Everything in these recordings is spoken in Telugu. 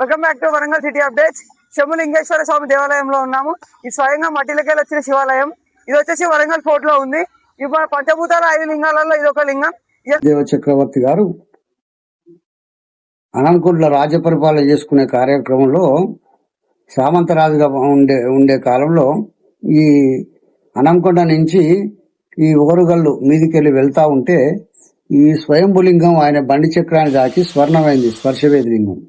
Welcome back to Warangal city updates. Shambhulingeshwara Swamy దేవాలయంలో ఉన్నాము. ఇది స్వయంగా మట్టిలకెళ్ళి వచ్చిన శివాలయం. ఇది వచ్చేసి వరంగల్ ఫోర్ట్ లో ఉంది. ఇప్పుడు పంచభూతాల 5 లింగాలలో ఇది ఒక లింగం. దేవ చక్రవర్తి గారు అనంకొండల రాజ్య పరిపాలన చేసుకునే కార్యక్రమంలో సామంతరాజుగా ఉండే కాలంలో ఈ అనంకొండ నుంచి ఈ ఓరుగల్లు మీదికెళ్ళి వెళ్తా ఉంటే ఈ స్వయంభులింగం ఆయన బండి చక్రాన్ని దాకి స్వర్ణమైంది, స్పర్శవేది లింగం.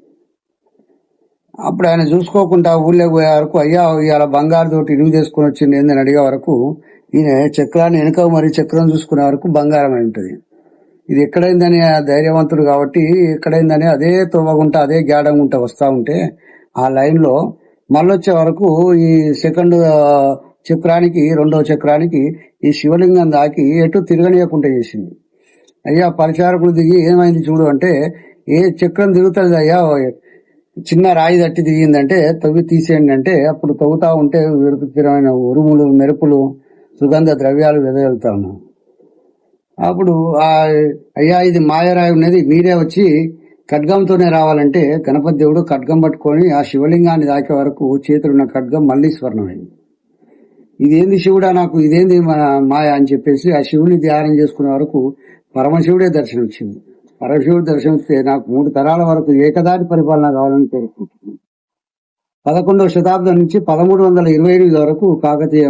అప్పుడు ఆయన చూసుకోకుండా ఊళ్ళో పోయే వరకు, అయ్యా ఇవాళ బంగారు తోటి ఇరుగు చేసుకుని వచ్చింది ఏందని అడిగే వరకు ఈయన చక్రాన్ని వెనుక మరి చక్రం చూసుకునే వరకు బంగారం అయి ఉంటుంది. ఇది ఎక్కడైందని ధైర్యవంతుడు కాబట్టి ఎక్కడైందని అదే తోవగుంట అదే గ్యాడంగుంట వస్తా ఉంటే ఆ లైన్ లో మళ్ళొచ్చే వరకు ఈ సెకండ్ చక్రానికి రెండవ చక్రానికి ఈ శివలింగం దాకి ఎటు తిరగనీయకుండా చేసింది. అయ్యా పరిచారకులు దిగి ఏమైంది చూడు అంటే, ఏ చక్రం తిరుగుతుంది అయ్యా, చిన్న రాయి తట్టి దిగిందంటే తవ్వి తీసేయండి అంటే, అప్పుడు తవ్వుతా ఉంటే విరుకుతిరమైన ఉరుములు మెరుపులు సుగంధ ద్రవ్యాలు వెదజల్లుతా ఉన్నాం. అప్పుడు అయ్యా ఇది మాయరాయి ఉన్నది, మీరే వచ్చి ఖడ్గంతోనే రావాలంటే గణపతి దేవుడు ఖడ్గం పట్టుకొని ఆ శివలింగాన్ని దాకే వరకు చేతులున్న ఖడ్గం మళ్ళీ స్వర్ణమైంది. ఇదేంది శివుడా, నాకు ఇదేంది మన మాయ అని చెప్పేసి ఆ శివుని ధ్యానం చేసుకునే వరకు పరమశివుడే దర్శనం ఇచ్చింది. పరమశివుడు దర్శనమిస్తే నాకు 3 తరాల వరకు ఏకదాటి పరిపాలన కావాలని కోరుకుంటున్నాను. 11వ శతాబ్దం నుంచి 1328 వరకు కాకతీయ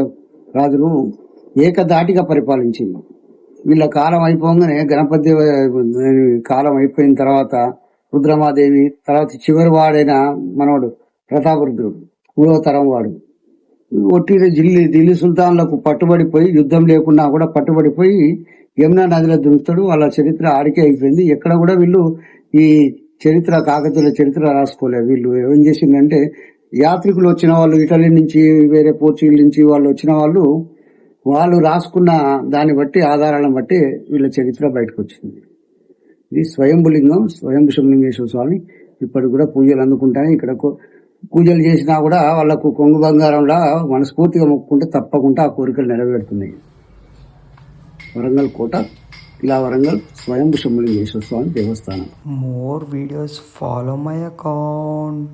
రాజులు ఏకదాటిగా పరిపాలించింది. వీళ్ళ కాలం అయిపోగానే గణపతి కాలం అయిపోయిన తర్వాత రుద్రమాదేవి, తర్వాత చివరి వాడైన మనవాడు ప్రతాపరుద్రుడు 3వ తరం వాడు ఒట్టిన ఢిల్లీ సుల్తాన్లకు పట్టుబడిపోయి, యుద్ధం లేకున్నా కూడా పట్టుబడిపోయి యమునా నదిలో దురుకుతాడు. వాళ్ళ చరిత్ర ఆడికే అయిపోయింది. ఎక్కడ కూడా వీళ్ళు ఈ చరిత్ర కాకతీయుల చరిత్ర రాసుకోలేదు. వీళ్ళు ఏం చేసిందంటే, యాత్రికులు వచ్చిన వాళ్ళు ఇటలీ నుంచి వేరే పోర్చుగల్ నుంచి వాళ్ళు వచ్చిన వాళ్ళు రాసుకున్న దాన్ని బట్టి ఆధారాలను బట్టి వీళ్ళ చరిత్ర బయటకు వచ్చింది. ఇది స్వయంభులింగం, స్వయంభు శంభులింగేశ్వర స్వామి. ఇప్పటికి కూడా పూజలు అందుకుంటానే ఇక్కడ పూజలు చేసినా కూడా వాళ్ళకు కొంగు బంగారంలా మనస్ఫూర్తిగా మొక్కుకుంటే తప్పకుండా ఆ కోరికలు నెరవేరుతున్నాయి. వరంగల్ కోట, ఇలా వరంగల్ స్వయంభు శంభులింగేశ్వర స్వామి దేవస్థానం. More videos, follow my account.